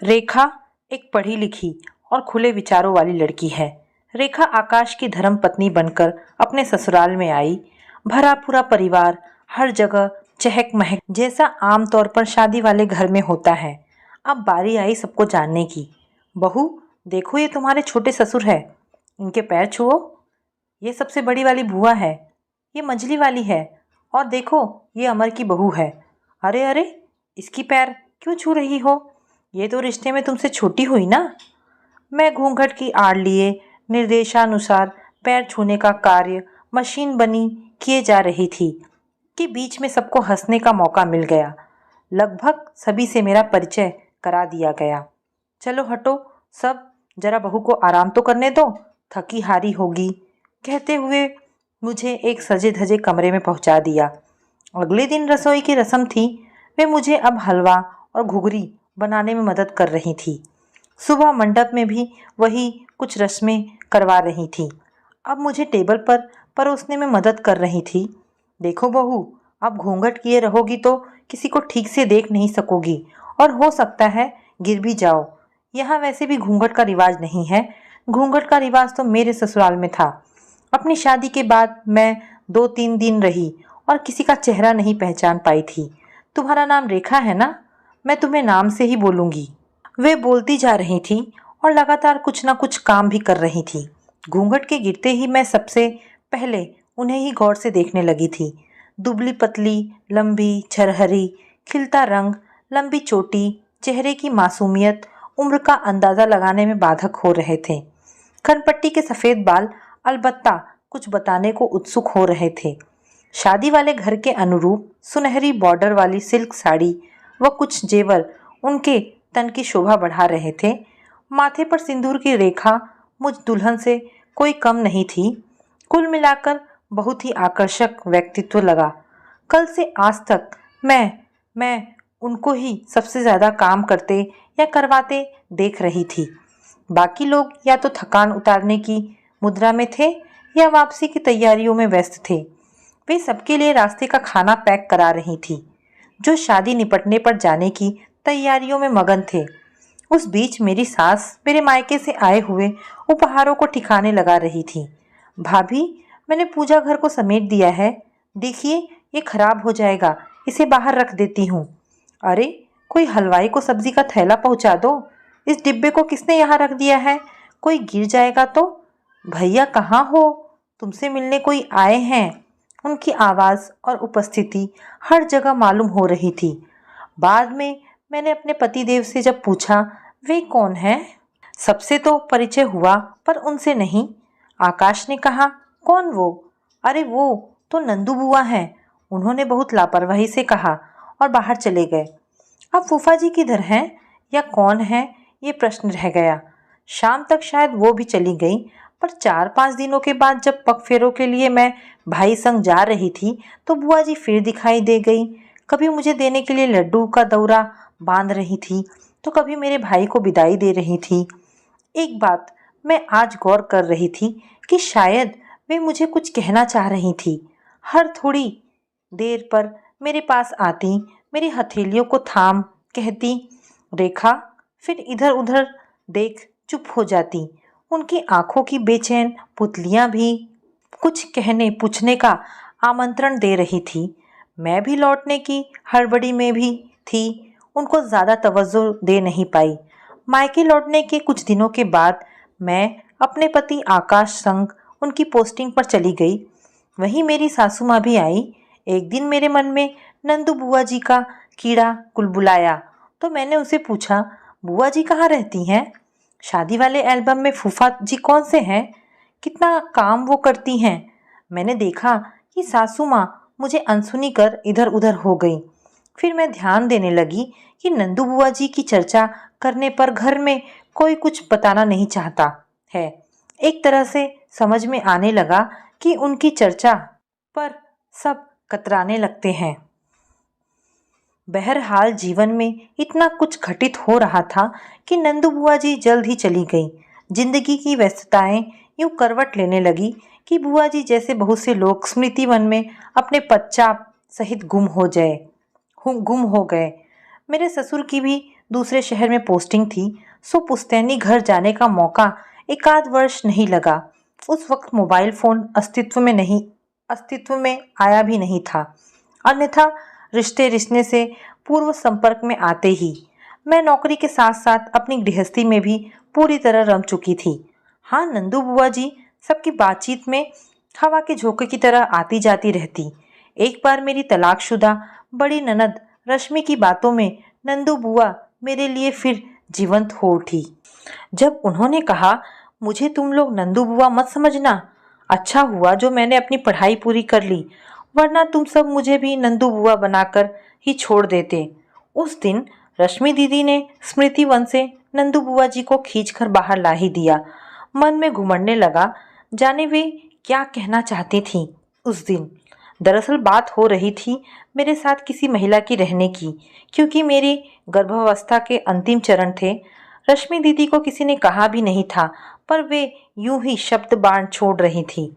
रेखा एक पढ़ी लिखी और खुले विचारों वाली लड़की है। रेखा आकाश की धर्म पत्नी बनकर अपने ससुराल में आई। भरा पूरा परिवार, हर जगह चहक महक जैसा आमतौर पर शादी वाले घर में होता है। अब बारी आई सबको जानने की। बहू, देखो ये तुम्हारे छोटे ससुर है, इनके पैर छुओ। ये सबसे बड़ी वाली बुआ है, ये मंझली वाली है, और देखो ये अमर की बहू है। अरे अरे, इसकी पैर क्यों छू रही हो? ये तो रिश्ते में तुमसे छोटी हुई ना। मैं घूंघट की आड़ लिए निर्देशानुसार पैर छूने का कार्य मशीन बनी किए जा रही थी कि बीच में सबको हंसने का मौका मिल गया। लगभग सभी से मेरा परिचय करा दिया गया। चलो हटो सब, जरा बहू को आराम तो करने दो, थकी हारी होगी, कहते हुए मुझे एक सजे धजे कमरे में पहुंचा दिया। अगले दिन रसोई की रस्म थी। वे मुझे अब हलवा और घुघरी बनाने में मदद कर रही थी। सुबह मंडप में भी वही कुछ रस्में करवा रही थी। अब मुझे टेबल पर परोसने में मदद कर रही थी। देखो बहू, अब घूंघट किए रहोगी तो किसी को ठीक से देख नहीं सकोगी और हो सकता है गिर भी जाओ। यहाँ वैसे भी घूंघट का रिवाज नहीं है। घूंघट का रिवाज तो मेरे ससुराल में था। अपनी शादी के बाद मैं 2-3 दिन रही और किसी का चेहरा नहीं पहचान पाई थी। तुम्हारा नाम रेखा है ना? मैं तुम्हें नाम से ही बोलूँगी। वे बोलती जा रही थी और लगातार कुछ ना कुछ काम भी कर रही थी। घूंघट के गिरते ही मैं सबसे पहले उन्हें ही गौर से देखने लगी थी। दुबली पतली, लंबी, छरहरी, खिलता रंग, लंबी चोटी, चेहरे की मासूमियत उम्र का अंदाज़ा लगाने में बाधक हो रहे थे। खनपट्टी के सफ़ेद बाल अलबत्ता कुछ बताने को उत्सुक हो रहे थे। शादी वाले घर के अनुरूप सुनहरी बॉर्डर वाली सिल्क साड़ी व कुछ जेवर उनके तन की शोभा बढ़ा रहे थे। माथे पर सिंदूर की रेखा मुझ दुल्हन से कोई कम नहीं थी। कुल मिलाकर बहुत ही आकर्षक व्यक्तित्व लगा। कल से आज तक मैं उनको ही सबसे ज़्यादा काम करते या करवाते देख रही थी। बाकी लोग या तो थकान उतारने की मुद्रा में थे या वापसी की तैयारियों में व्यस्त थे। वे सबके लिए रास्ते का खाना पैक करा रही थी, जो शादी निपटने पर जाने की तैयारियों में मगन थे। उस बीच मेरी सास मेरे मायके से आए हुए उपहारों को ठिकाने लगा रही थी। भाभी, मैंने पूजा घर को समेट दिया है, देखिए ये खराब हो जाएगा, इसे बाहर रख देती हूँ। अरे, कोई हलवाई को सब्जी का थैला पहुँचा दो। इस डिब्बे को किसने यहाँ रख दिया है? कोई गिर जाएगा तो। भैया कहाँ हो? तुमसे मिलने कोई आए हैं। उनकी आवाज़ और उपस्थिति हर जगह मालूम हो रही थी। बाद में मैंने अपने पतिदेव से जब पूछा वे कौन हैं, सबसे तो परिचय हुआ पर उनसे नहीं। आकाश ने कहा, कौन वो? अरे वो तो नंदू बुआ हैं। उन्होंने बहुत लापरवाही से कहा और बाहर चले गए। अब फूफा जी किधर हैं या कौन है, ये प्रश्न रह गया। शाम तक शायद वो भी चली गई, पर 4-5 दिनों के बाद जब पगफेरों के लिए मैं भाई संग जा रही थी तो बुआ जी फिर दिखाई दे गई। कभी मुझे देने के लिए लड्डू का दौरा बांध रही थी तो कभी मेरे भाई को विदाई दे रही थी। एक बात मैं आज गौर कर रही थी कि शायद वे मुझे कुछ कहना चाह रही थी। हर थोड़ी देर पर मेरे पास आती, मेरी हथेलियों को थाम कहती, रेखा, फिर इधर उधर देख चुप हो जाती। उनकी आंखों की बेचैन पुतलियां भी कुछ कहने पूछने का आमंत्रण दे रही थी। मैं भी लौटने की हड़बड़ी में भी थी, उनको ज़्यादा तवज्जो दे नहीं पाई। मायके लौटने के कुछ दिनों के बाद मैं अपने पति आकाश संग उनकी पोस्टिंग पर चली गई। वहीं मेरी सासू माँ भी आई। एक दिन मेरे मन में नंदू बुआ जी का कीड़ा कुलबुलाया तो मैंने उसे पूछा, बुआ जी कहाँ रहती हैं? शादी वाले एल्बम में फूफा जी कौन से हैं? कितना काम वो करती हैं? मैंने देखा कि सासू माँ मुझे अनसुनी कर इधर उधर हो गई। फिर मैं ध्यान देने लगी कि नंदू बुआ जी की चर्चा करने पर घर में कोई कुछ बताना नहीं चाहता है। एक तरह से समझ में आने लगा कि उनकी चर्चा पर सब कतराने लगते हैं। बहरहाल जीवन में इतना कुछ घटित हो रहा था कि नंदू बुआ जी जल्द ही चली गई। जिंदगी की व्यस्तताएं यूं करवट लेने लगी कि बुआ जी जैसे बहुत से लोग स्मृति वन में अपने पश्चात सहित गुम हो गए। मेरे ससुर की भी दूसरे शहर में पोस्टिंग थी, सो पुश्तैनी घर जाने का मौका एक आध वर्ष नहीं लगा। उस वक्त मोबाइल फ़ोन अस्तित्व में आया भी नहीं था। अन्यथा रिश्ते रिश्ते से पूर्व संपर्क में आते ही मैं नौकरी के साथ साथ अपनी गृहस्थी में भी पूरी तरह रम चुकी थी। हाँ, नंदू बुआ जी सबकी बातचीत में हवा के झोंके की तरह आती जाती रहती। एक बार मेरी तलाकशुदा बड़ी ननद रश्मि की बातों में नंदू बुआ मेरे लिए फिर जीवंत हो उठी। जब उन्होंने कहा, मुझे तुम लोग नंदू बुआ मत समझना, अच्छा हुआ जो मैंने अपनी पढ़ाई पूरी कर ली, वरना तुम सब मुझे भी नंदू बुआ बनाकर ही छोड़ देते। उस दिन रश्मि दीदी ने स्मृति वन से नंदू बुआ जी को खींचकर बाहर ला ही दिया। मन में घुमड़ने लगा, जाने वे क्या कहना चाहती थीं उस दिन। दरअसल बात हो रही थी मेरे साथ किसी महिला की रहने की, क्योंकि मेरी गर्भावस्था के अंतिम चरण थे। रश्मि दीदी को किसी ने कहा भी नहीं था, पर वे यूं ही शब्द बाण छोड़ रही थी।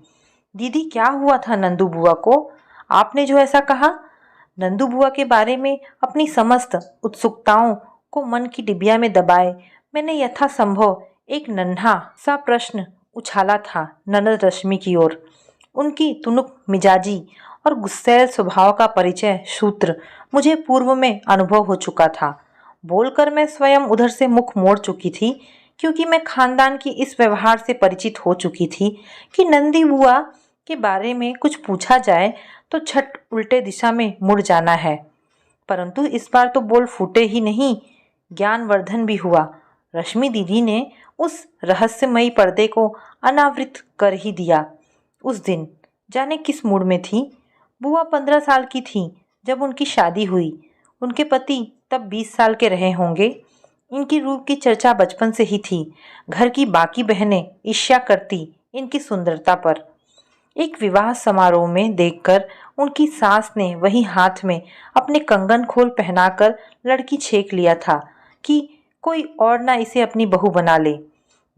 दीदी, क्या हुआ था नंदू बुआ को? आपने जो ऐसा कहा। नंदू बुआ के बारे में अपनी समस्त उत्सुकताओं को मन की डिबिया में दबाए मैंने यथासंभव एक नन्हा सा प्रश्न उछाला था ननद रश्मि की ओर। उनकी तुनुक मिजाजी और गुस्सैल स्वभाव का परिचय सूत्र मुझे पूर्व में अनुभव हो चुका था। बोलकर मैं स्वयं उधर से मुख मोड़ चुकी थी, क्योंकि मैं खानदान की इस व्यवहार से परिचित हो चुकी थी कि नंदी बुआ के बारे में कुछ पूछा जाए तो झट उल्टे दिशा में मुड़ जाना है। परंतु इस बार तो बोल फूटे ही नहीं, ज्ञानवर्धन भी हुआ। रश्मि दीदी ने उस रहस्यमयी पर्दे को अनावृत कर ही दिया। उस दिन जाने किस मूड में थी। बुआ 15 साल की थी जब उनकी शादी हुई। उनके पति तब 20 साल के रहे होंगे। इनकी रूप की चर्चा बचपन से ही थी। घर की बाकी बहनें ईर्ष्या करती इनकी सुंदरता पर। एक विवाह समारोह में देखकर उनकी सास ने वही हाथ में अपने कंगन खोल पहनाकर लड़की छेक लिया था कि कोई और ना इसे अपनी बहू बना ले।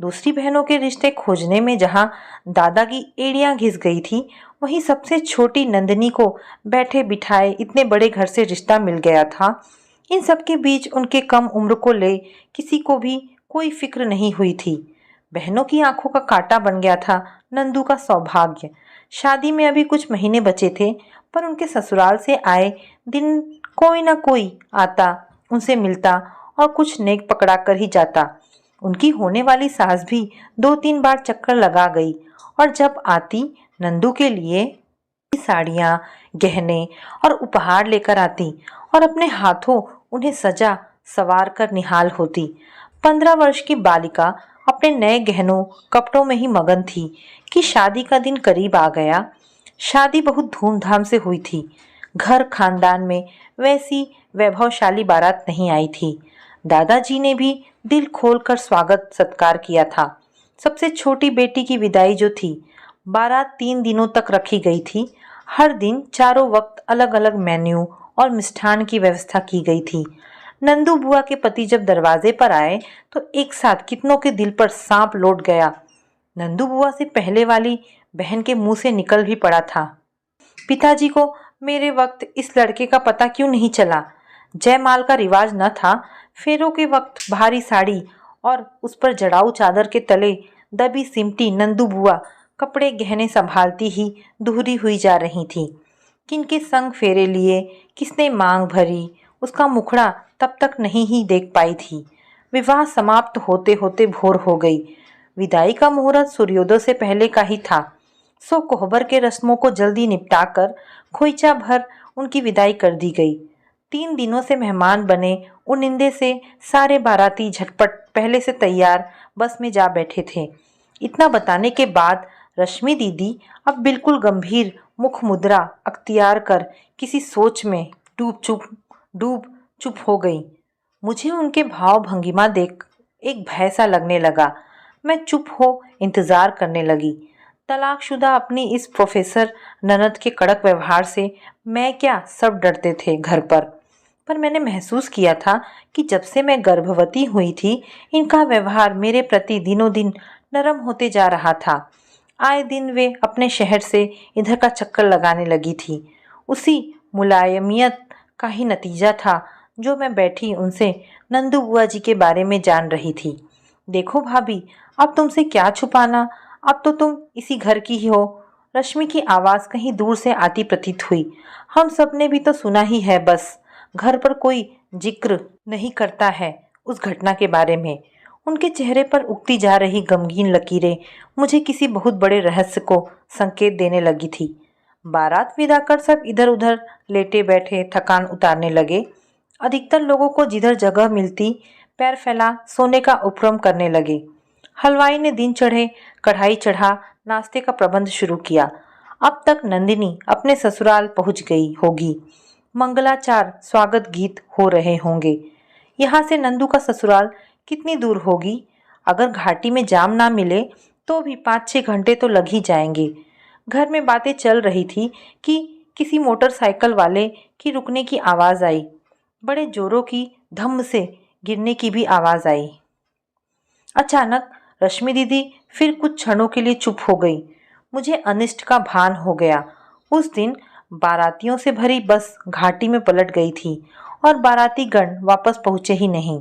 दूसरी बहनों के रिश्ते खोजने में जहां दादा की एड़ियां घिस गई थी, वहीं सबसे छोटी नंदनी को बैठे बिठाए इतने बड़े घर से रिश्ता मिल गया था। इन सबके बीच उनके कम उम्र को ले किसी को भी कोई फिक्र नहीं हुई थी। बहनों की आंखों का कांटा बन गया था नंदू का सौभाग्य। शादी में अभी कुछ महीने बचे थे, पर उनके ससुराल से आए दिन कोई ना कोई आता, उनसे मिलता और कुछ नेक पकड़ा कर ही जाता। उनकी होने वाली सास भी 2-3 बार चक्कर लगा गई और जब आती नंदू के लिए साड़ियाँ, गहने और उपहार लेकर आती और अपने हाथों उन्हें सजा सवार कर निहाल होती। 15 वर्ष की बालिका अपने नए गहनों कपड़ों में ही मगन थी कि शादी का दिन करीब आ गया। शादी बहुत धूमधाम से हुई थी। घर खानदान में वैसी वैभवशाली बारात नहीं आई थी। दादाजी ने भी दिल खोलकर स्वागत सत्कार किया था। सबसे छोटी बेटी की विदाई जो थी, बारात 3 दिनों तक रखी गई थी। हर दिन चारों वक्त अलग अलग मेन्यू और मिष्ठान की व्यवस्था की गई थी। नंदू बुआ के पति जब दरवाजे पर आए तो एक साथ कितनों के दिल पर सांप लौट गया। नंदू बुआ से पहले वाली बहन के मुंह से निकल भी पड़ा था, पिताजी को मेरे वक्त इस लड़के का पता क्यों नहीं चला। जयमाल का रिवाज न था। फेरों के वक्त भारी साड़ी और उस पर जड़ाऊ चादर के तले दबी सिमटी नंदू बुआ कपड़े गहने संभालती ही दूहरी हुई जा रही थी। किनके संग फेरे लिए, किसने मांग भरी, उसका मुखड़ा तब तक नहीं ही देख पाई थी। विवाह समाप्त होते होते भोर हो गई। विदाई का मुहूर्त सूर्योदय से पहले का ही था, सो कोहबर के रस्मों को जल्दी निपटाकर खोइचा भर उनकी विदाई कर दी गई। 3 दिनों से मेहमान बने उनिंदे से सारे बाराती झटपट पहले से तैयार बस में जा बैठे थे। इतना बताने के बाद रश्मि दीदी अब बिल्कुल गंभीर मुख मुद्रा अख्तियार कर किसी सोच में डूब चुप हो गई। मुझे उनके भाव भंगिमा देख एक भय सा लगने लगा। मैं चुप हो इंतजार करने लगी। तलाकशुदा अपनी इस प्रोफेसर ननद के कड़क व्यवहार से मैं क्या सब डरते थे घर पर मैंने महसूस किया था कि जब से मैं गर्भवती हुई थी, इनका व्यवहार मेरे प्रति दिनों दिन नरम होते जा रहा था। आए दिन वे अपने शहर से इधर का चक्कर लगाने लगी थी। उसी मुलायमियत का ही नतीजा था जो मैं बैठी उनसे नंदू बुआ जी के बारे में जान रही थी। देखो भाभी, अब तुमसे क्या छुपाना, अब तो तुम इसी घर की ही हो। रश्मि की आवाज़ कहीं दूर से आती प्रतीत हुई। हम सब ने भी तो सुना ही है, बस घर पर कोई जिक्र नहीं करता है उस घटना के बारे में। उनके चेहरे पर उगती जा रही गमगीन लकीरें मुझे किसी बहुत बड़े रहस्य को संकेत देने लगी थी। बारात विदा कर सब इधर उधर लेटे बैठे थकान उतारने लगे। अधिकतर लोगों को जिधर जगह मिलती पैर फैला सोने का उपक्रम करने लगे। हलवाई ने दिन चढ़े कढ़ाई चढ़ा नाश्ते का प्रबंध शुरू किया। अब तक नंदिनी अपने ससुराल पहुंच गई होगी। मंगलाचार स्वागत गीत हो रहे होंगे। यहाँ से नंदू का ससुराल कितनी दूर होगी? अगर घाटी में जाम ना मिले तो भी 5-6 घंटे तो लग ही जाएंगे। घर में बातें चल रही थी कि किसी मोटरसाइकिल वाले की रुकने की आवाज़ आई। बड़े जोरों की धम्म से गिरने की भी आवाज़ आई। अचानक रश्मि दीदी फिर कुछ क्षणों के लिए चुप हो गई। मुझे अनिष्ट का भान हो गया। उस दिन बारातियों से भरी बस घाटी में पलट गई थी और बाराती गण वापस पहुंचे ही नहीं।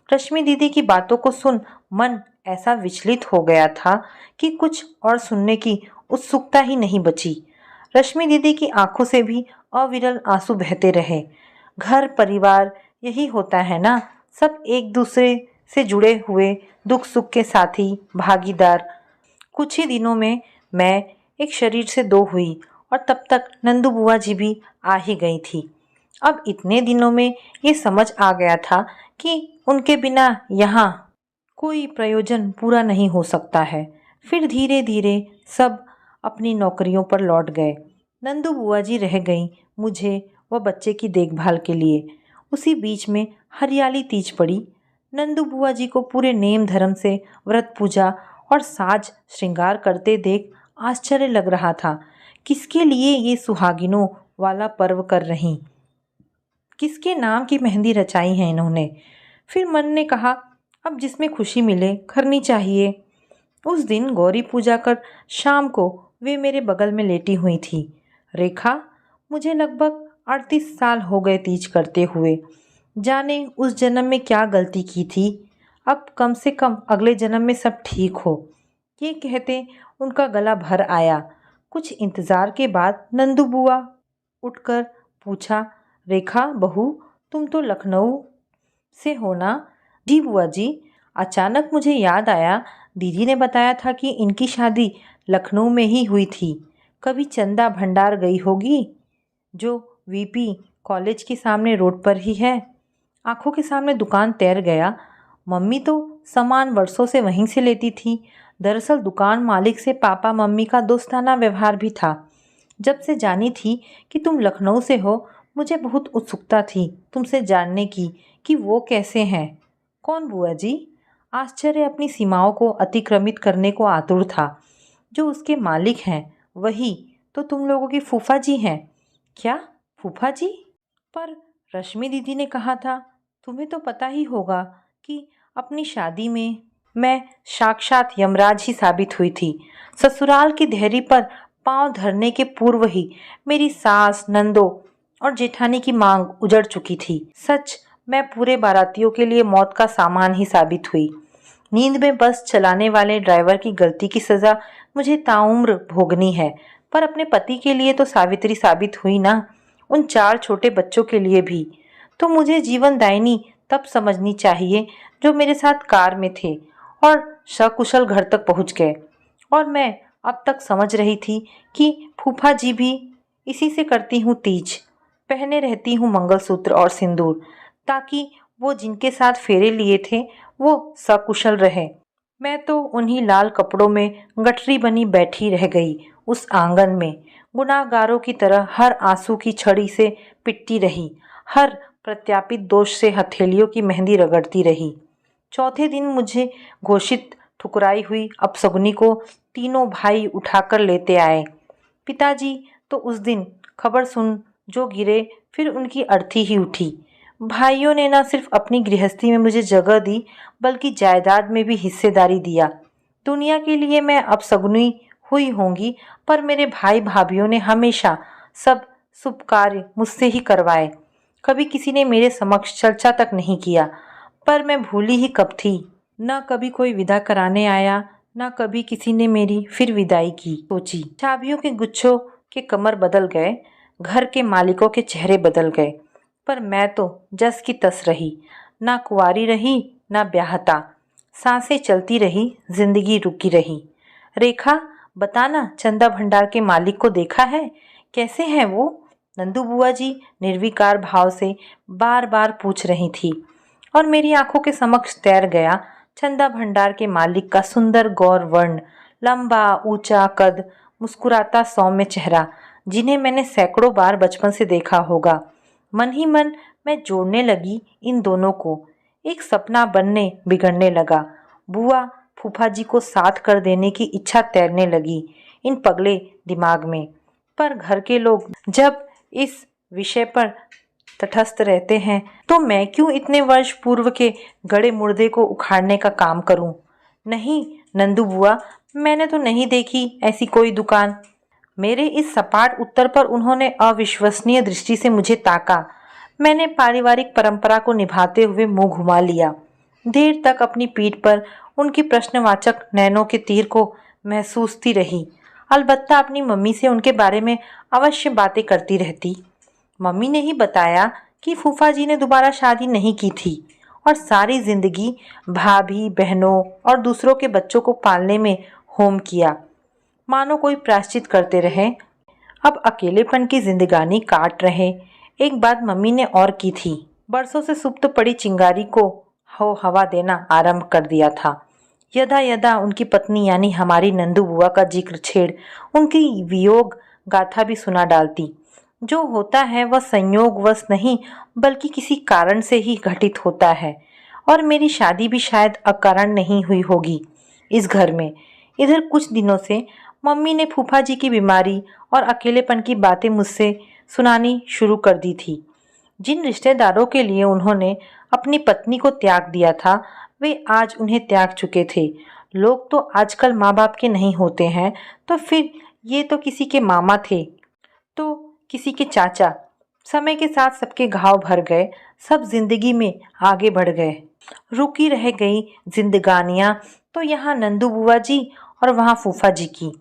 रश्मि दीदी की बातों को सुन मन ऐसा विचलित हो गया था कि कुछ और सुनने की उत्सुकता ही नहीं बची। रश्मि दीदी की आंखों से भी अविरल आंसू बहते रहे। घर परिवार यही होता है ना, सब एक दूसरे से जुड़े हुए, दुख सुख के साथी भागीदार। कुछ ही दिनों में मैं एक शरीर से दो हुई और तब तक नंदू बुआ जी भी आ ही गई थी। अब इतने दिनों में ये समझ आ गया था कि उनके बिना यहाँ कोई प्रयोजन पूरा नहीं हो सकता है। फिर धीरे धीरे सब अपनी नौकरियों पर लौट गए। नंदू बुआ जी रह गईं मुझे व बच्चे की देखभाल के लिए। उसी बीच में हरियाली तीज पड़ी। नंदू बुआ जी को पूरे नेम धर्म से व्रत पूजा और साज श्रृंगार करते देख आश्चर्य लग रहा था। किसके लिए ये सुहागिनों वाला पर्व कर रही, किसके नाम की मेहंदी रचाई है इन्होंने। फिर मन ने कहा अब जिसमें खुशी मिले करनी चाहिए। उस दिन गौरी पूजा कर शाम को वे मेरे बगल में लेटी हुई थी। रेखा, मुझे लगभग 38 साल हो गए तीज करते हुए। जाने उस जन्म में क्या गलती की थी, अब कम से कम अगले जन्म में सब ठीक हो। ये कहते उनका गला भर आया। कुछ इंतजार के बाद नंदू बुआ उठकर पूछा, रेखा बहू, तुम तो लखनऊ से हो ना? जी बुआ जी। अचानक मुझे याद आया, दीदी ने बताया था कि इनकी शादी लखनऊ में ही हुई थी। कभी चंदा भंडार गई होगी, जो वीपी कॉलेज के सामने रोड पर ही है। आंखों के सामने दुकान तैर गया। मम्मी तो सामान वर्षों से वहीं से लेती थी। दरअसल दुकान मालिक से पापा मम्मी का दोस्ताना व्यवहार भी था। जब से जानी थी कि तुम लखनऊ से हो, मुझे बहुत उत्सुकता थी तुमसे जानने की कि वो कैसे हैं। कौन बुआ जी? आश्चर्य अपनी सीमाओं को अतिक्रमित करने को आतुर था। जो उसके मालिक हैं वही तो तुम लोगों की फूफा जी हैं। क्या फूफा जी? पर रश्मि दीदी ने कहा था, तुम्हें तो पता ही होगा कि अपनी शादी में मैं साक्षात यमराज ही साबित हुई थी। ससुराल की देहरी पर पांव धरने के पूर्व ही मेरी सास, नंदो और जेठानी की मांग उजड़ चुकी थी। सच, मैं पूरे बारातियों के लिए मौत का सामान ही साबित हुई। नींद में बस चलाने वाले ड्राइवर की गलती की सजा मुझे ताउम्र भोगनी है, पर अपने पति के लिए तो सावित्री साबित हुई ना, उन 4 छोटे बच्चों के लिए भी। तो मुझे जीवनदायिनी तब समझनी चाहिए जो मेरे साथ कार में थे और सकुशल घर तक पहुंच गए। और मैं अब तक समझ रही थी कि फूफा जी भी इसी से करती हूँ तीज, पहने रहती हूँ मंगलसूत्र और सिंदूर, ताकि वो जिनके साथ फेरे लिए थे वो सकुशल रहे। मैं तो उन्हीं लाल कपड़ों में गठरी बनी बैठी रह गई उस आंगन में, गुनाहगारों की तरह हर आंसू की छड़ी से पिटती रही, हर प्रत्यापित दोष से हथेलियों की मेहंदी रगड़ती रही। चौथे दिन मुझे घोषित ठुकराई हुई अपशगुनी को तीनों भाई उठाकर लेते आए। पिताजी तो उस दिन खबर सुन जो गिरे, फिर उनकी अर्थी ही उठी। भाइयों ने न सिर्फ अपनी गृहस्थी में मुझे जगह दी, बल्कि जायदाद में भी हिस्सेदारी दिया। दुनिया के लिए मैं अपशगुनी हुई होंगी, पर मेरे भाई भाभीियों ने हमेशा सब शुभ कार्य मुझसे ही करवाए। कभी किसी ने मेरे समक्ष चर्चा तक नहीं किया, पर मैं भूली ही कब थी। न कभी कोई विदा कराने आया, न कभी किसी ने मेरी फिर विदाई की सोची। चाबियों के गुच्छों के कमर बदल गए, घर के मालिकों के चेहरे बदल गए, पर मैं तो जस की तस रही। ना कुंवारी रही, ना ब्याहता। सांसें चलती रही, जिंदगी रुकी रही। रेखा, बताना, चंदा भंडार के मालिक को देखा है? कैसे हैं वो? नंदू बुआ जी निर्विकार भाव से बार बार पूछ रही थी, और मेरी आंखों के समक्ष तैर गया चंदा भंडार के मालिक का सुंदर गौर वर्ण, लंबा ऊंचा कद, मुस्कुराता सौम्य चेहरा, जिन्हें मैंने सैकड़ों बार बचपन से देखा होगा। मन ही मन मैं जोड़ने लगी इन दोनों को। एक सपना बनने बिगड़ने लगा। बुआ फूफा जी को साथ कर देने की इच्छा तैरने लगी इन पगले दिमाग में। पर घर के लोग जब इस विषय पर तटस्थ रहते हैं, तो मैं क्यों इतने वर्ष पूर्व के गड़े मुर्दे को उखाड़ने का काम करूं? नहीं नंदू बुआ, मैंने तो नहीं देखी ऐसी कोई दुकान। मेरे इस सपाट उत्तर पर उन्होंने अविश्वसनीय दृष्टि से मुझे ताका। मैंने पारिवारिक परंपरा को निभाते हुए मुंह घुमा लिया। देर तक अपनी पीठ पर उनकी प्रश्नवाचक नैनों के तीर को महसूसती रही। अलबत्ता अपनी मम्मी से उनके बारे में अवश्य बातें करती रहती। मम्मी ने ही बताया कि फूफा जी ने दोबारा शादी नहीं की थी और सारी जिंदगी भाभी, बहनों और दूसरों के बच्चों को पालने में होम किया, मानो कोई प्रायश्चित करते रहे। अब अकेलेपन की जिंदगानी काट रहे। एक बात मम्मी ने और की थी, बरसों से सुप्त पड़ी चिंगारी को हो हवा देना आरंभ कर दिया था। यदा यदा उनकी पत्नी यानी हमारी नंदू बुआ का जिक्र छेड़ उनकी वियोग गाथा भी सुना डालती। जो होता है वह संयोगवश नहीं, बल्कि किसी कारण से ही घटित होता है, और मेरी शादी भी शायद अकारण नहीं हुई होगी इस घर में। इधर कुछ दिनों से मम्मी ने फूफा जी की बीमारी और अकेलेपन की बातें मुझसे सुनानी शुरू कर दी थी। जिन रिश्तेदारों के लिए उन्होंने अपनी पत्नी को त्याग दिया था, वे आज उन्हें त्याग चुके थे। लोग तो आजकल माँ बाप के नहीं होते हैं, तो फिर ये तो किसी के मामा थे, तो किसी के चाचा। समय के साथ सबके घाव भर गए, सब जिंदगी में आगे बढ़ गए। रुकी रह गई जिंदगानियां तो यहाँ नंदू बुआ जी और वहाँ फूफा जी की।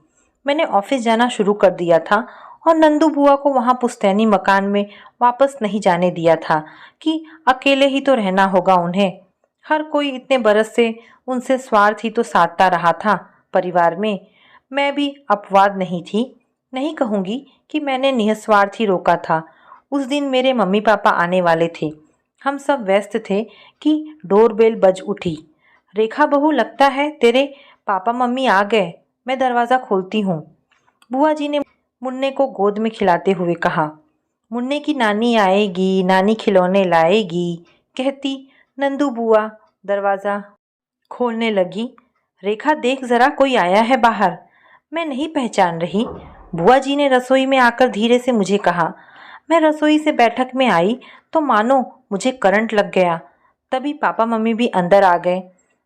मैंने ऑफिस जाना शुरू कर दिया था और नंदू बुआ को वहाँ पुश्तैनी मकान में वापस नहीं जाने दिया था कि अकेले ही तो रहना होगा उन्हें। हर कोई इतने बरस से उनसे स्वार्थ ही तो साधता रहा था परिवार में। मैं भी अपवाद नहीं थी। नहीं कहूँगी कि मैंने निस्वार्थ ही रोका था। उस दिन मेरे मम्मी पापा आने वाले थे। हम सब व्यस्त थे कि डोरबेल बज उठी। रेखा बहू, लगता है तेरे पापा मम्मी आ गए। मैं दरवाज़ा खोलती हूँ, बुआ जी ने मुन्ने को गोद में खिलाते हुए कहा। मुन्ने की नानी आएगी, नानी खिलौने लाएगी, कहती नंदू बुआ दरवाज़ा खोलने लगी। रेखा, देख जरा, कोई आया है बाहर। मैं नहीं पहचान रही। बुआ जी ने रसोई में आकर धीरे से मुझे कहा। मैं रसोई से बैठक में आई तो मानो मुझे करंट लग गया। तभी पापा मम्मी भी अंदर आ गए।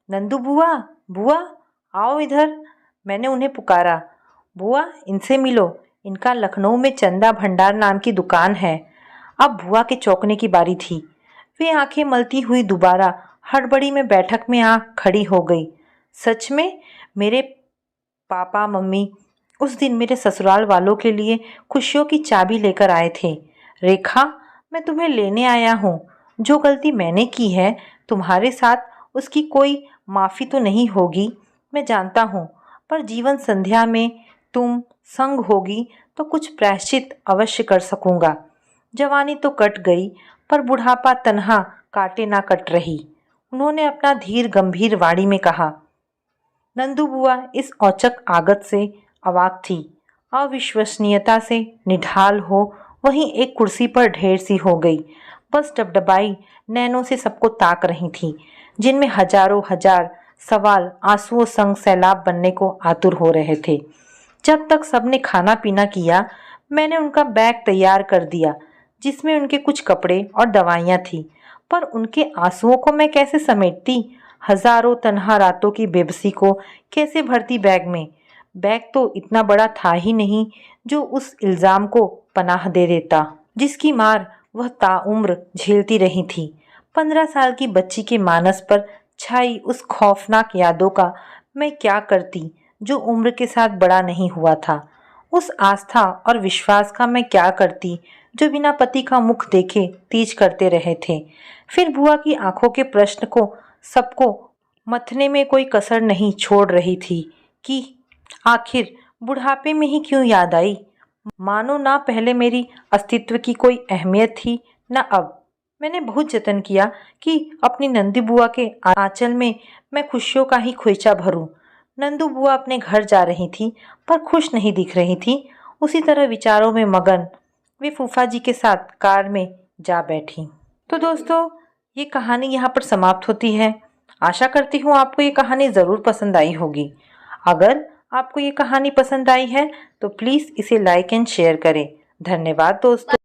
नंदू बुआ, बुआ आओ इधर, मैंने उन्हें पुकारा। बुआ, इनसे मिलो, इनका लखनऊ में चंदा भंडार नाम की दुकान है। अब बुआ के चौंकने की बारी थी। वे आंखें मलती हुई दोबारा हड़बड़ी में बैठक में आ खड़ी हो गई। सच में मेरे पापा मम्मी उस दिन मेरे ससुराल वालों के लिए खुशियों की चाबी लेकर आए थे। रेखा, मैं तुम्हें लेने आया हूँ। जो गलती मैंने की है तुम्हारे साथ, उसकी कोई माफ़ी तो नहीं होगी, मैं जानता हूँ, पर जीवन संध्या में तुम संग होगी तो कुछ प्रायश्चित अवश्य कर सकूँगा। जवानी तो कट गई, पर बुढ़ापा तन्हा काटे ना कट रही। उन्होंने अपना धीर गंभीर वाणी में कहा। नंदू बुआ इस औचक आगत से अवाक थी। अविश्वसनीयता से निढाल हो वहीं एक कुर्सी पर ढेर सी हो गई। बस डबडबाई नैनों से सबको ताक रही थी, जिनमें हजारों हजार सवाल आंसुओं संग सैलाब बनने को आतुर हो रहे थे। जब तक सबने खाना पीना किया, मैंने उनका बैग तैयार कर दिया, जिसमें उनके कुछ कपड़े और दवाइयाँ थी। पर उनके आंसुओं को मैं कैसे समेटती? हजारों तन्हा रातों की बेबसी को कैसे भरती बैग में? बैग तो इतना बड़ा था ही नहीं जो उस इल्जाम को पनाह दे देता, जिसकी मार वह ताउम्र झेलती रही थी। 15 साल की बच्ची के मानस पर छाई उस खौफनाक यादों का मैं क्या करती जो उम्र के साथ बड़ा नहीं हुआ था। उस आस्था और विश्वास का मैं क्या करती जो बिना पति का मुख देखे तीज करते रहे थे। फिर बुआ की आंखों के प्रश्न को सबको मथने में कोई कसर नहीं छोड़ रही थी कि आखिर बुढ़ापे में ही क्यों याद आई। मानो ना पहले मेरी अस्तित्व की कोई अहमियत थी न अब। मैंने बहुत जतन किया कि अपनी नंदी बुआ के आंचल में मैं खुशियों का ही खोइचा भरूं। नंदू बुआ अपने घर जा रही थी पर खुश नहीं दिख रही थी। उसी तरह विचारों में मगन वे फूफा जी के साथ कार में जा बैठी। तो दोस्तों, ये कहानी यहाँ पर समाप्त होती है। आशा करती हूँ आपको ये कहानी ज़रूर पसंद आई होगी। अगर आपको ये कहानी पसंद आई है तो प्लीज़ इसे लाइक एंड शेयर करें। धन्यवाद दोस्तों।